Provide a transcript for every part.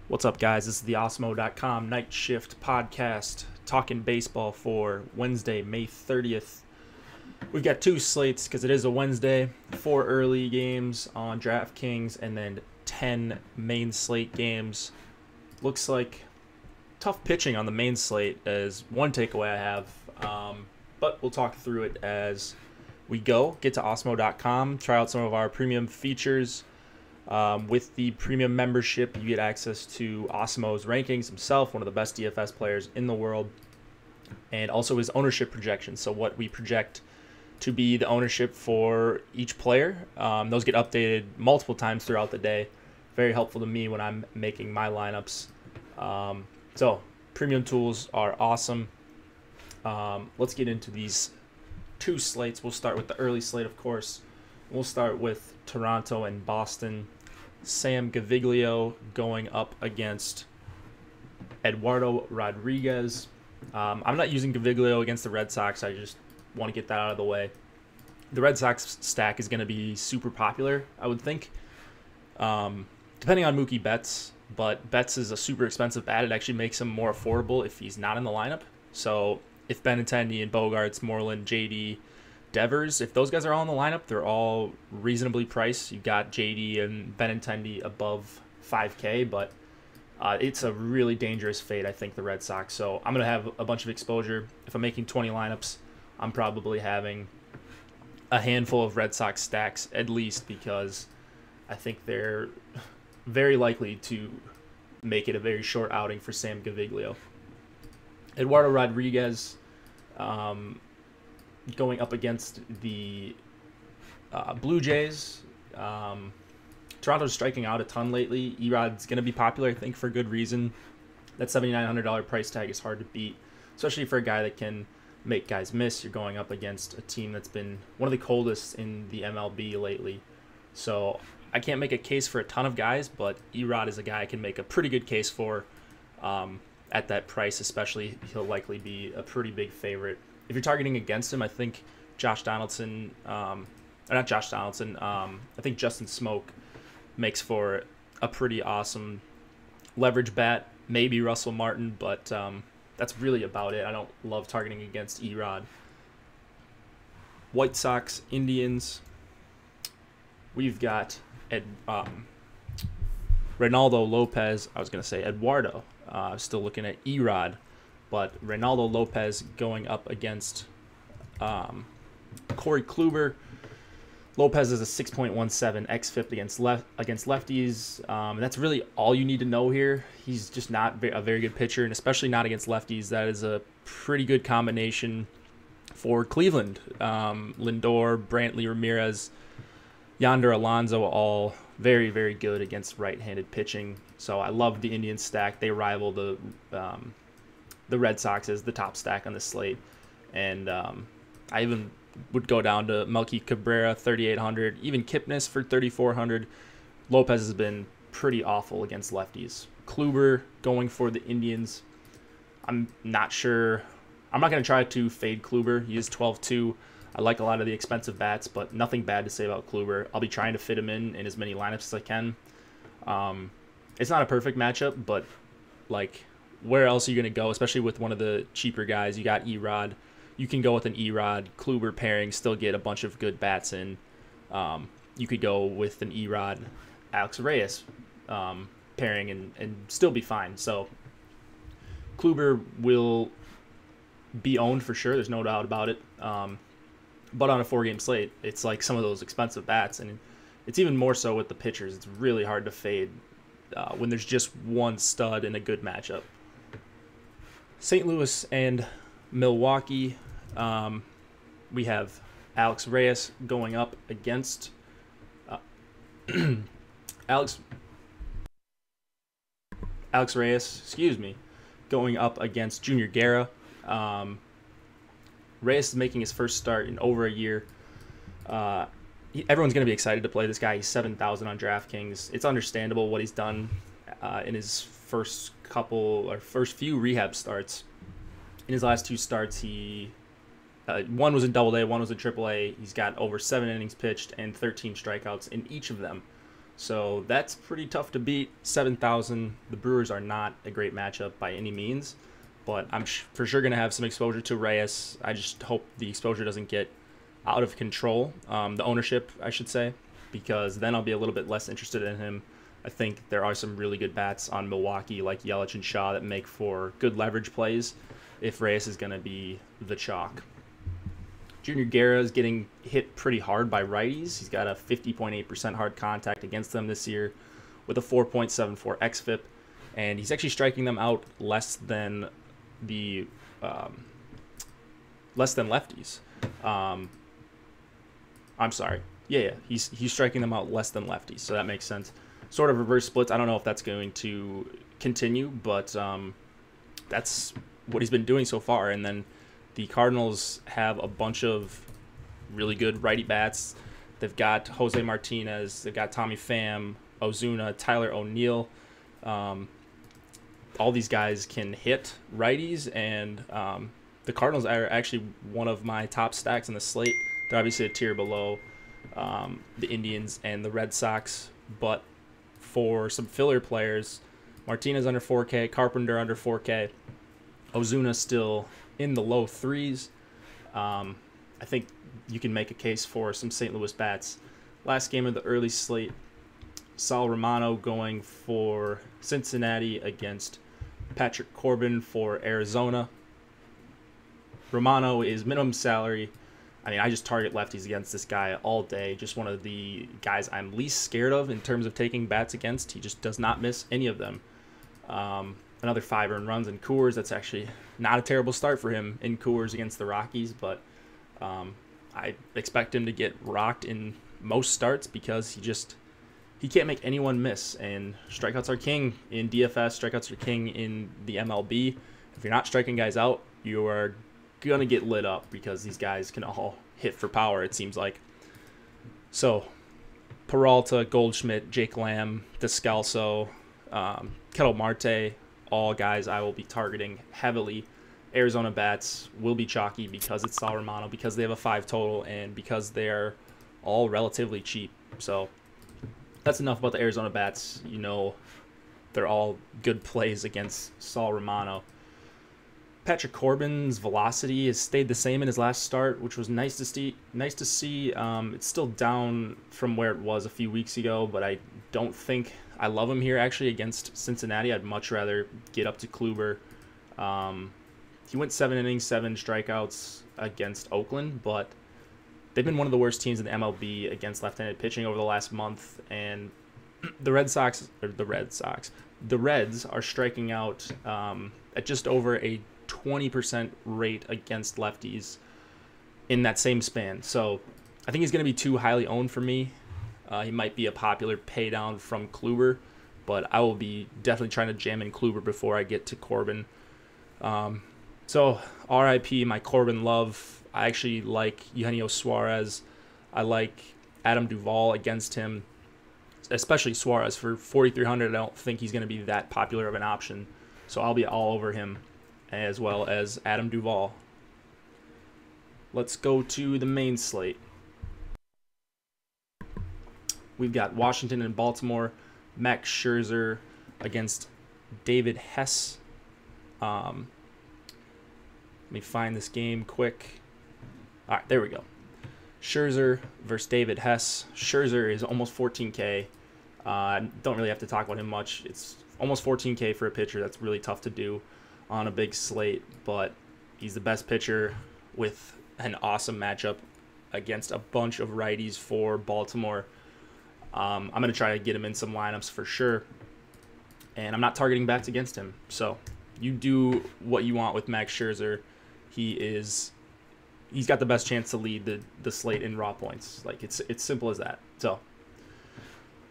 What's up, guys? This is the Osmo.com Night Shift Podcast, talking baseball for Wednesday, May 30th. We've got two slates because it is a Wednesday, 4 early games on DraftKings, and then 10 main slate games. Looks like tough pitching on the main slate is one takeaway I have, but we'll talk through it as we go. Get to Osmo.com, try out some of our premium features. With the premium membership, you get access to Osmo's rankings himself, one of the best DFS players in the world, and also his ownership projections. So what we project to be the ownership for each player. Those get updated multiple times throughout the day. Very helpful to me when I'm making my lineups. So premium tools are awesome. Let's get into these two slates. We'll start with the early slate, of course. We'll start with Toronto and Boston. Sam Gaviglio going up against Eduardo Rodriguez. I'm not using Gaviglio against the Red Sox. I just want to get that out of the way. The Red Sox stack is going to be super popular, I would think, depending on Mookie Betts. But Betts is a super expensive bat. It actually makes him more affordable if he's not in the lineup. So if Benintendi and Bogarts, Moreland, JD, Devers, if those guys are all in the lineup, they're all reasonably priced. You've got JD and Benintendi above 5K, but it's a really dangerous fade, I think, the Red Sox. So I'm going to have a bunch of exposure. If I'm making 20 lineups, I'm probably having a handful of Red Sox stacks at least, because I think they're very likely to make it a very short outing for Sam Gaviglio. Eduardo Rodriguez, going up against the Blue Jays. Toronto's striking out a ton lately. Erod's going to be popular, I think, for good reason. That $7,900 price tag is hard to beat, especially for a guy that can make guys miss. You're going up against a team that's been one of the coldest in the MLB lately. So I can't make a case for a ton of guys, but Erod is a guy I can make a pretty good case for at that price, especially. He'll likely be a pretty big favorite. If you're targeting against him, I think Josh Donaldson, or not Josh Donaldson, I think Justin Smoke makes for a pretty awesome leverage bat. Maybe Russell Martin, but that's really about it. I don't love targeting against Erod. White Sox, Indians. We've got Reynaldo Lopez. I was going to say Eduardo. Still looking at Erod. But Reynaldo Lopez going up against Corey Kluber. Lopez is a 6.17 xFIP against lefties. And that's really all you need to know here. He's just not a very good pitcher, and especially not against lefties. That is a pretty good combination for Cleveland. Lindor, Brantley, Ramirez, Yonder Alonso, all very, very good against right-handed pitching. So I love the Indians stack. They rival the Red Sox as the top stack on the slate. And I even would go down to Melky Cabrera, 3,800, even Kipnis for 3,400. Lopez has been pretty awful against lefties. Kluber going for the Indians. I'm not sure. I'm not going to try to fade Kluber. He is 12-2. I like a lot of the expensive bats, but nothing bad to say about Kluber. I'll be trying to fit him in as many lineups as I can. It's not a perfect matchup, but like, where else are you going to go, especially with one of the cheaper guys? You got Erod. You can go with an Erod Kluber pairing, still get a bunch of good bats in. You could go with an Erod Alex Reyes pairing and still be fine. So Kluber will be owned for sure. There's no doubt about it. But on a 4-game slate, it's like some of those expensive bats, and it's even more so with the pitchers. It's really hard to fade when there's just one stud in a good matchup. St. Louis and Milwaukee, we have Alex Reyes going up against Alex Reyes, going up against Junior Guerra. Reyes is making his first start in over a year. Everyone's going to be excited to play this guy. He's 7,000 on DraftKings. It's understandable what he's done in his first few rehab starts. In his last 2 starts, one was in Double-A, one was in Triple-A. He's got over 7 innings pitched and 13 strikeouts in each of them. So that's pretty tough to beat. 7,000. The Brewers are not a great matchup by any means, but I'm for sure going to have some exposure to Reyes. I just hope the exposure doesn't get out of control, the ownership, I should say, because then I'll be a little bit less interested in him. I think there are some really good bats on Milwaukee, like Yelich and Shaw, that make for good leverage plays if Reyes is going to be the chalk. Junior Guerra is getting hit pretty hard by righties. He's got a 50.8% hard contact against them this year with a 4.74 xFIP, and he's actually striking them out less than the lefties. I'm sorry. Yeah, he's striking them out less than lefties, so that makes sense. Sort of reverse splits. I don't know if that's going to continue, but that's what he's been doing so far. And then the Cardinals have a bunch of really good righty bats. They've got Jose Martinez, they've got Tommy Pham, Ozuna, Tyler O'Neill. All these guys can hit righties, and the Cardinals are actually one of my top stacks in the slate. They're obviously a tier below the Indians and the Red Sox, but for some filler players, Martinez under 4K, Carpenter under 4K, Ozuna still in the low threes. I think you can make a case for some St. Louis bats. Last game of the early slate, Sal Romano going for Cincinnati against Patrick Corbin for Arizona. Romano is minimum salary. I mean, I just target lefties against this guy all day. Just one of the guys I'm least scared of in terms of taking bats against. He just does not miss any of them. Another 5 earned runs in Coors. That's actually not a terrible start for him in Coors against the Rockies, but I expect him to get rocked in most starts because he can't make anyone miss. And strikeouts are king in DFS. Strikeouts are king in the MLB. If you're not striking guys out, you are gonna get lit up because these guys can all hit for power, it seems like. So Peralta, Goldschmidt, Jake Lamb, Descalso, Ketel Marte, all guys I will be targeting heavily. Arizona bats will be chalky because it's Sal Romano, because they have a 5 total, and because they're all relatively cheap. So that's enough about the Arizona bats. You know, they're all good plays against Sal Romano. Patrick Corbin's velocity has stayed the same in his last start, which was nice to see. It's still down from where it was a few weeks ago, but I don't think I love him here actually against Cincinnati. I'd much rather get up to Kluber. He went 7 innings, 7 strikeouts against Oakland, but they've been one of the worst teams in the MLB against left-handed pitching over the last month, and the Reds are striking out at just over a 20% rate against lefties in that same span. So I think he's going to be too highly owned for me. He might be a popular pay down from Kluber, but I will be definitely trying to jam in Kluber before I get to Corbin. So RIP my Corbin love. I actually like Eugenio Suarez. I like Adam Duvall against him, especially Suarez. For 4,300, I don't think he's going to be that popular of an option. So I'll be all over him, as well as Adam Duvall. Let's go to the main slate. We've got Washington and Baltimore. Max Scherzer against David Hess. Let me find this game quick. All right, there we go. Scherzer versus David Hess. Scherzer is almost 14K. Don't really have to talk about him much. It's almost 14K for a pitcher. That's really tough to do on a big slate, but he's the best pitcher with an awesome matchup against a bunch of righties for Baltimore. I'm going to try to get him in some lineups for sure, and I'm not targeting bats against him. So you do what you want with Max Scherzer. He's got the best chance to lead the slate in raw points. Like it's simple as that. So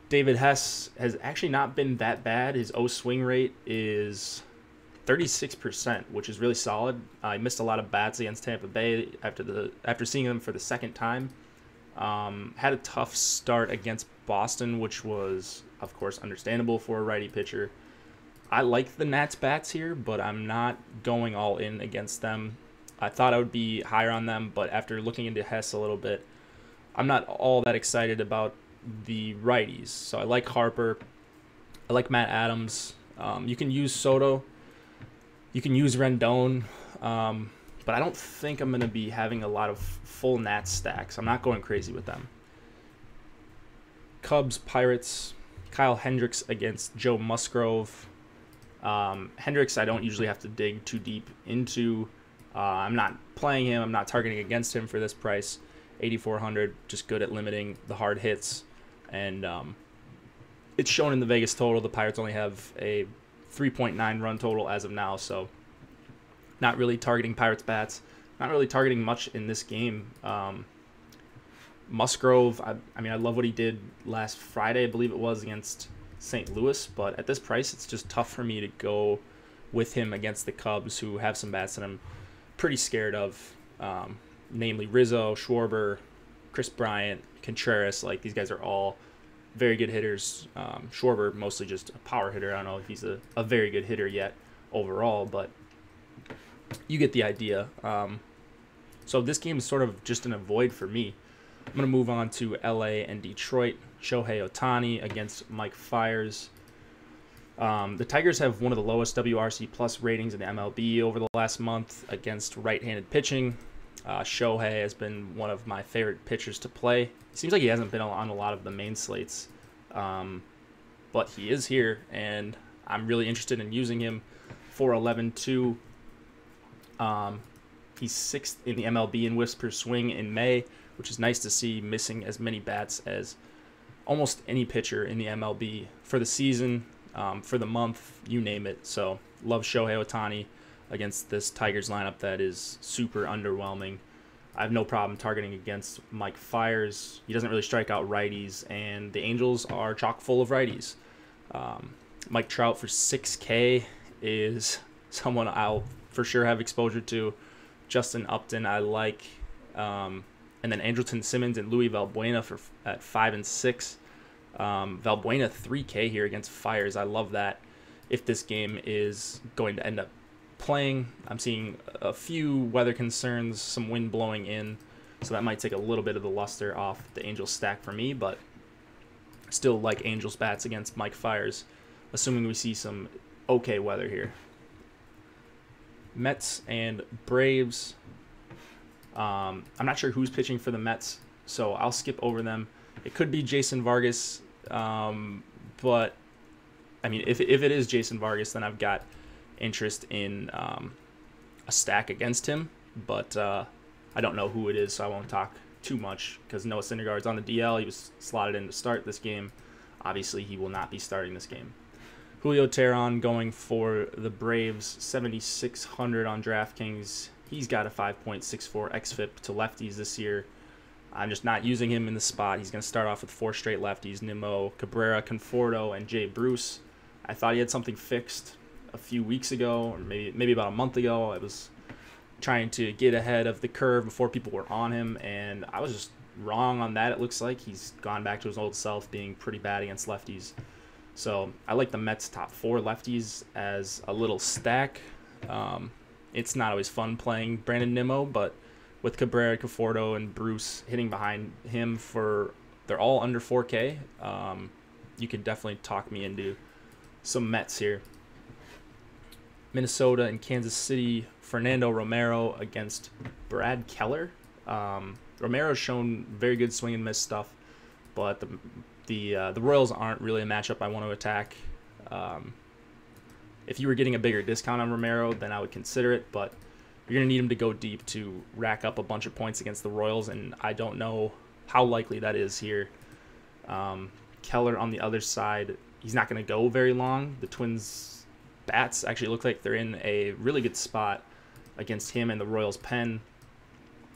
David Hess has actually not been that bad. His O swing rate is 36%, which is really solid. I missed a lot of bats against Tampa Bay after seeing them for the second time. Had a tough start against Boston, which was, of course, understandable for a righty pitcher. I like the Nats bats here, but I'm not going all in against them. I thought I would be higher on them, but after looking into Hess a little bit, I'm not all that excited about the righties. So I like Harper. I like Matt Adams. You can use Soto. You can use Rendon. But I don't think I'm going to be having a lot of full Nats stacks. I'm not going crazy with them. Cubs, Pirates, Kyle Hendricks against Joe Musgrove. Hendricks I don't usually have to dig too deep into. I'm not playing him. I'm not targeting against him for this price. 8,400, just good at limiting the hard hits. And it's shown in the Vegas total. The Pirates only have a 3.9 run total as of now, so not really targeting Pirates bats. Not really targeting much in this game. Musgrove, I mean, I love what he did last Friday, I believe it was, against St. Louis, but at this price, it's just tough for me to go with him against the Cubs, who have some bats that I'm pretty scared of, namely Rizzo, Schwarber, Chris Bryant, Contreras. Like, these guys are all very good hitters. Schwarber, mostly just a power hitter. I don't know if he's a very good hitter yet overall, but you get the idea. So this game is sort of just an avoid for me. I'm going to move on to LA and Detroit. Shohei Ohtani against Mike Fiers. The Tigers have one of the lowest WRC plus ratings in the MLB over the last month against right-handed pitching. Shohei has been one of my favorite pitchers to play. Seems like he hasn't been on a lot of the main slates, but he is here, and I'm really interested in using him. 4.11.2. He's 6th in the MLB in whiffs per swing in May, which is nice to see, missing as many bats as almost any pitcher in the MLB for the season, for the month, you name it. So love Shohei Ohtani against this Tigers lineup that is super underwhelming. I have no problem targeting against Mike Fiers. He doesn't really strike out righties, and the Angels are chock full of righties. Mike Trout for 6K is someone I'll for sure have exposure to. Justin Upton I like. And then Andrelton Simmons and Louis Valbuena at 5 and 6. Valbuena 3K here against Fiers. I love that. If this game is going to end up playing, I'm seeing a few weather concerns, some wind blowing in, so that might take a little bit of the luster off the Angels stack for me, but still like Angels bats against Mike Fiers, assuming we see some okay weather here. Mets and Braves. I'm not sure who's pitching for the Mets, so I'll skip over them. It could be Jason Vargas, but I mean, if it is Jason Vargas, then I've got interest in a stack against him, but I don't know who it is, so I won't talk too much because Noah Syndergaard's on the DL. He was slotted in to start this game. Obviously, he will not be starting this game. Julio Teheran going for the Braves, 7,600 on DraftKings. He's got a 5.64 xFIP to lefties this year. I'm just not using him in the spot. He's going to start off with 4 straight lefties: Nimmo, Cabrera, Conforto, and Jay Bruce. I thought he had something fixed a few weeks ago, or maybe about a month ago. I was trying to get ahead of the curve before people were on him, and I was just wrong on that. It looks like he's gone back to his old self, being pretty bad against lefties. So I like the Mets' top 4 lefties as a little stack. It's not always fun playing Brandon Nimmo, but with Cabrera, Conforto, and Bruce hitting behind him they're all under 4K, you can definitely talk me into some Mets here. Minnesota and Kansas City, Fernando Romero against Brad Keller. Romero's shown very good swing and miss stuff, but the Royals aren't really a matchup I want to attack. If you were getting a bigger discount on Romero, then I would consider it, but you're going to need him to go deep to rack up a bunch of points against the Royals, and I don't know how likely that is here. Keller on the other side, he's not going to go very long. The Twins' bats actually look like they're in a really good spot against him and the Royals' pen.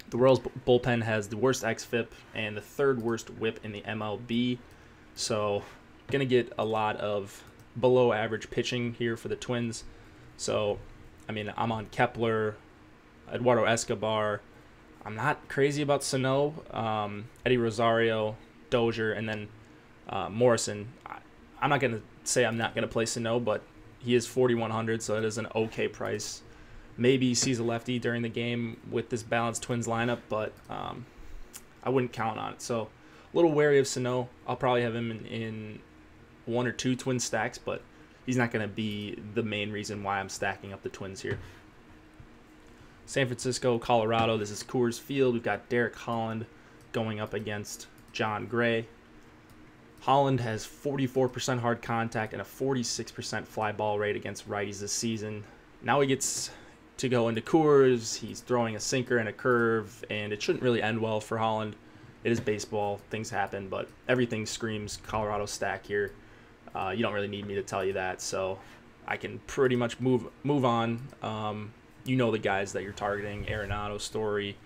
The Royals' bullpen has the worst xFIP and the 3rd worst whip in the MLB, so going to get a lot of below average pitching here for the Twins. So, I mean, I'm on Kepler, Eduardo Escobar. I'm not crazy about Sano, Eddie Rosario, Dozier, and then Morrison. I'm not going to say I'm not going to play Sano, but he is 4,100, so it is an okay price. Maybe he sees a lefty during the game with this balanced Twins lineup, but I wouldn't count on it. So A little wary of Sano. I'll probably have him in 1 or 2 twin stacks, but he's not going to be the main reason why I'm stacking up the Twins here. San Francisco, Colorado. This is Coors Field. We've got Derek Holland going up against John Gray. Holland has 44% hard contact and a 46% fly ball rate against righties this season. Now he gets to go into Coors. He's throwing a sinker and a curve, and it shouldn't really end well for Holland. It is baseball. Things happen, but everything screams Colorado stack here. You don't really need me to tell you that, so I can pretty much move on. You know the guys that you're targeting: Arenado, Story,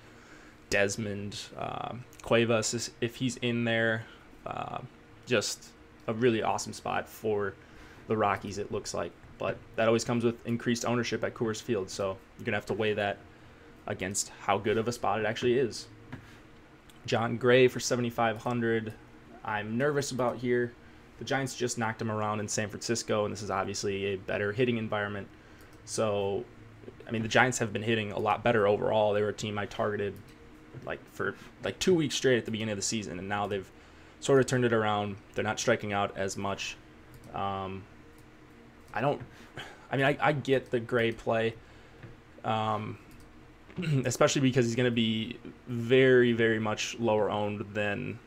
Desmond, Cuevas, if he's in there. Just a really awesome spot for the Rockies, it looks like. But that always comes with increased ownership at Coors Field, so you're going to have to weigh that against how good of a spot it actually is. John Gray for 7,500. I'm nervous about here. The Giants just knocked him around in San Francisco, and this is obviously a better hitting environment. So, I mean, the Giants have been hitting a lot better overall. They were a team I targeted for 2 weeks straight at the beginning of the season, and now they've sort of turned it around. They're not striking out as much. I get the Gray play, especially because he's going to be very, very much lower owned than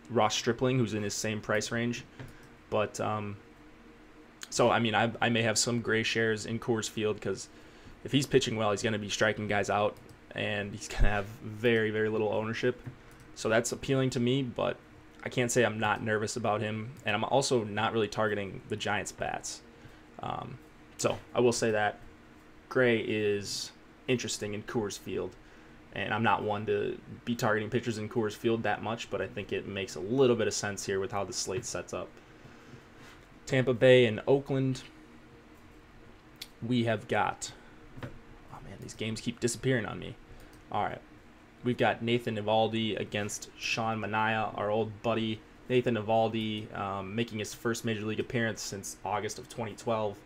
Ross Stripling, who's in his same price range. But so I may have some Gray shares in Coors Field because if he's pitching well, he's going to be striking guys out, and he's going to have very, very little ownership. So that's appealing to me, but I can't say I'm not nervous about him, and I'm also not really targeting the Giants' bats. So I will say that Gray is interesting in Coors Field, and I'm not one to be targeting pitchers in Coors Field that much, but I think it makes a little bit of sense here with how the slate sets up. Tampa Bay and Oakland. We have got... Oh, man, these games keep disappearing on me. All right. We've got Nathan Eovaldi against Sean Manaea, our old buddy. Nathan Eovaldi making his first Major League appearance since August of 2012.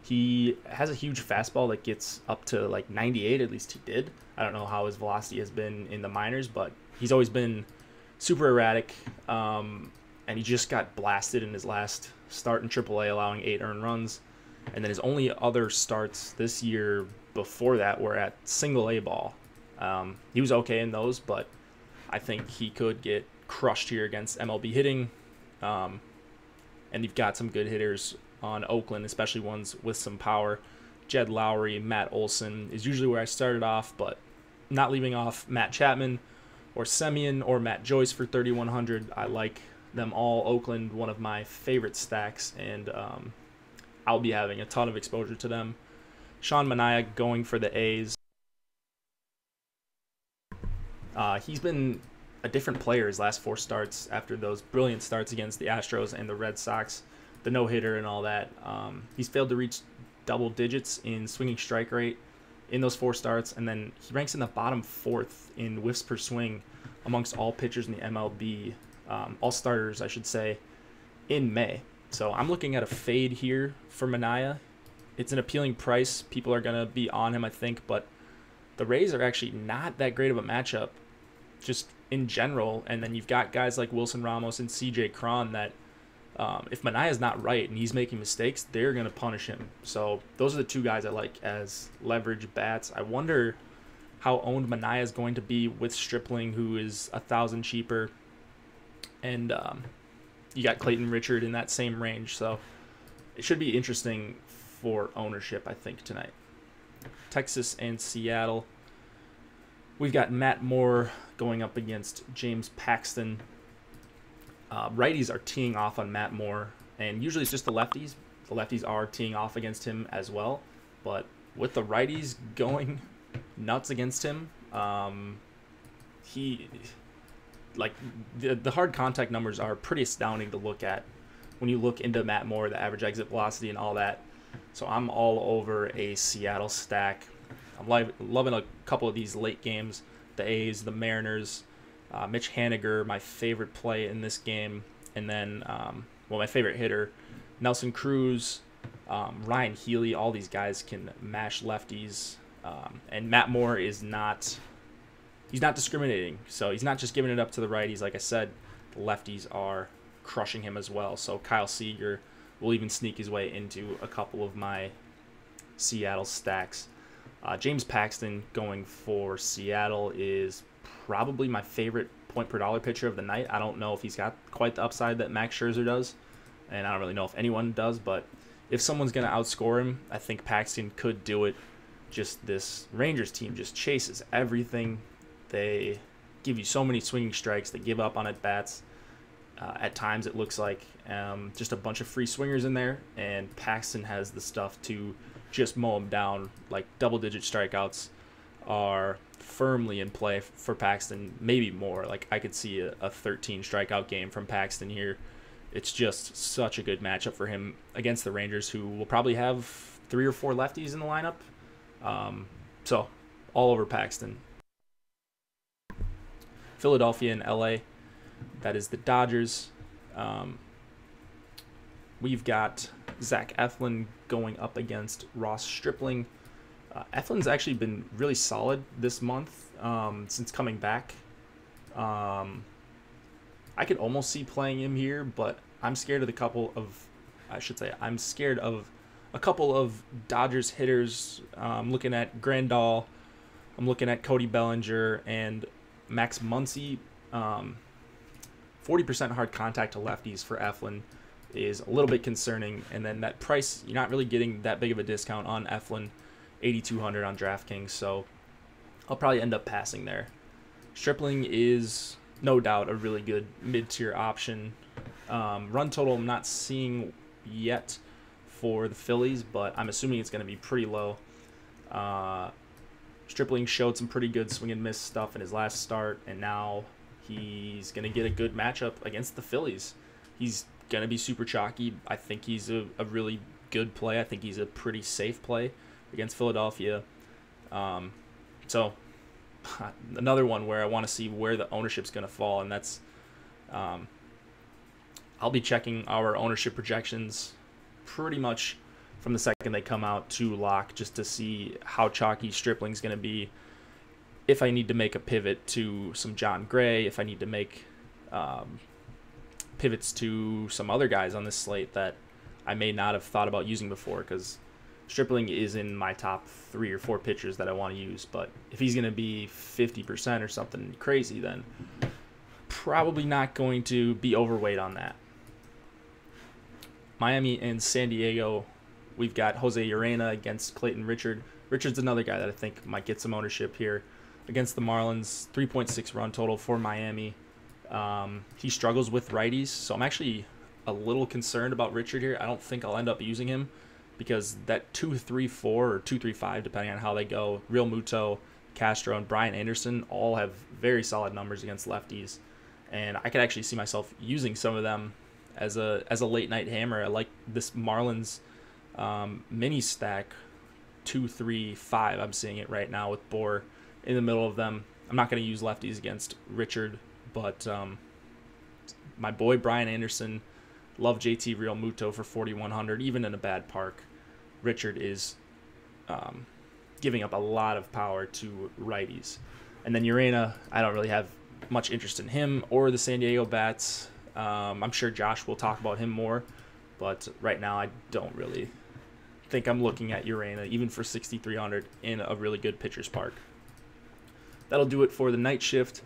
He has a huge fastball that gets up to 98, at least he did. I don't know how his velocity has been in the minors, but he's always been super erratic, and he just got blasted in his last start in AAA, allowing 8 earned runs. And then his only other starts this year before that were at single A ball. He was okay in those, but I think he could get crushed here against MLB hitting. And you've got some good hitters on Oakland, especially ones with some power. Jed Lowry, Matt Olson is usually where I started off, but not leaving off Matt Chapman or Semien or Matt Joyce for 3,100. I like them all. Oakland, one of my favorite stacks, and I'll be having a ton of exposure to them. Sean Manaea going for the A's. He's been a different player his last 4 starts after those brilliant starts against the Astros and the Red Sox, the no-hitter and all that. He's failed to reach double digits in swinging strike rate in those 4 starts, and then he ranks in the bottom 4th in whiffs per swing amongst all pitchers in the MLB, all starters, I should say, in May. So I'm looking at a fade here for Manaea. It's an appealing price. People are going to be on him, I think, but the Rays are actually not that great of a matchup just in general. And then you've got guys like Wilson Ramos and CJ Cron that if Manaea's not right and he's making mistakes, they're going to punish him. So those are the 2 guys I like as leverage bats. I wonder how owned Manaea is going to be with Stripling, who is 1,000 cheaper. And you got Clayton Richard in that same range. So it should be interesting for ownership, I think, tonight. Texas and Seattle. We've got Matt Moore going up against James Paxton. Righties are teeing off on Matt Moore, and usually it's just the lefties. The lefties are teeing off against him as well, but with the righties going nuts against him, the hard contact numbers are pretty astounding to look at when you look into Matt Moore, the average exit velocity and all that. So I'm all over a Seattle stack. I'm loving a couple of these late games. The A's, the Mariners, Mitch Haniger, my favorite play in this game. And then, my favorite hitter, Nelson Cruz, Ryan Healy. All these guys can mash lefties. And Matt Moore is not... He's not discriminating. So he's not just giving it up to the righties, like I said. the lefties are crushing him as well. So Kyle Seager will even sneak his way into a couple of my Seattle stacks. James Paxton going for Seattle is probably my favorite point per dollar pitcher of the night. I don't know if he's got quite the upside that Max Scherzer does, and I don't really know if anyone does, but if someone's going to outscore him, I think Paxton could do it. Just this Rangers team just chases everything. They give you so many swinging strikes. They give up on at-bats. At times it looks like just a bunch of free swingers in there, and Paxton has the stuff to just mow them down. Like double-digit strikeouts are firmly in play for Paxton, maybe more. Like I could see a 13 strikeout game from Paxton here. It's just such a good matchup for him against the Rangers, who will probably have 3 or 4 lefties in the lineup. So all over Paxton. Philadelphia and LA, that is the Dodgers. We've got Zach Eflin going up against Ross Stripling. Eflin's actually been really solid this month since coming back. I could almost see playing him here, but I'm scared of a couple of Dodgers hitters. I'm looking at Grandal. I'm looking at Cody Bellinger and Max Muncy. 40% hard contact to lefties for Eflin is a little bit concerning. And then that price, you're not really getting that big of a discount on Eflin, $8,200 on DraftKings. So I'll probably end up passing there. Stripling is no doubt a really good mid-tier option. Run total I'm not seeing yet for the Phillies, but I'm assuming it's going to be pretty low. Stripling showed some pretty good swing and miss stuff in his last start, and now he's going to get a good matchup against the Phillies. He's going to be super chalky. I think he's a really good play. I think he's a pretty safe play against Philadelphia. So another one where I want to see where the ownership's going to fall, and that's I'll be checking our ownership projections pretty much from the second they come out to lock, just to see how chalky Stripling's going to be. If I need to make a pivot to some John Gray, if I need to make pivots to some other guys on this slate that I may not have thought about using before, because Stripling is in my top 3 or 4 pitchers that I want to use. But if he's going to be 50% or something crazy, then probably not going to be overweight on that. Miami and San Diego, we've got Jose Urena against Clayton Richard. Richard's another guy that I think might get some ownership here against the Marlins. 3.6 run total for Miami. He struggles with righties, so I'm actually a little concerned about Richard here. I don't think I'll end up using him because that 2-3-4 or 2-3-5, depending on how they go, Real Muto, Castro, and Brian Anderson all have very solid numbers against lefties, and I could actually see myself using some of them as a late night hammer. I like this Marlins mini stack 2-3-5. I'm seeing it right now with Bohr in the middle of them. I'm not going to use lefties against Richard, but my boy Brian Anderson, love JT Real Muto for 4,100, even in a bad park. Richard is giving up a lot of power to righties. And then Urena, I don't really have much interest in him or the San Diego bats. I'm sure Josh will talk about him more, but right now I don't really think I'm looking at Urena, even for 6,300 in a really good pitcher's park. That'll do it for the night shift.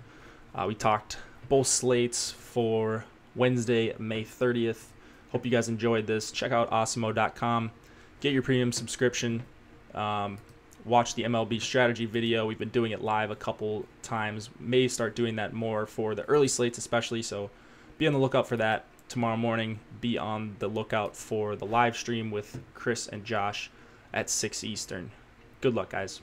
We talked both slates for Wednesday, May 30th. Hope you guys enjoyed this. Check out awesemo.com. Get your premium subscription. Watch the MLB strategy video. We've been doing it live a couple times. May start doing that more for the early slates especially, so be on the lookout for that. Tomorrow morning, be on the lookout for the live stream with Chris and Josh at 6 Eastern. Good luck, guys.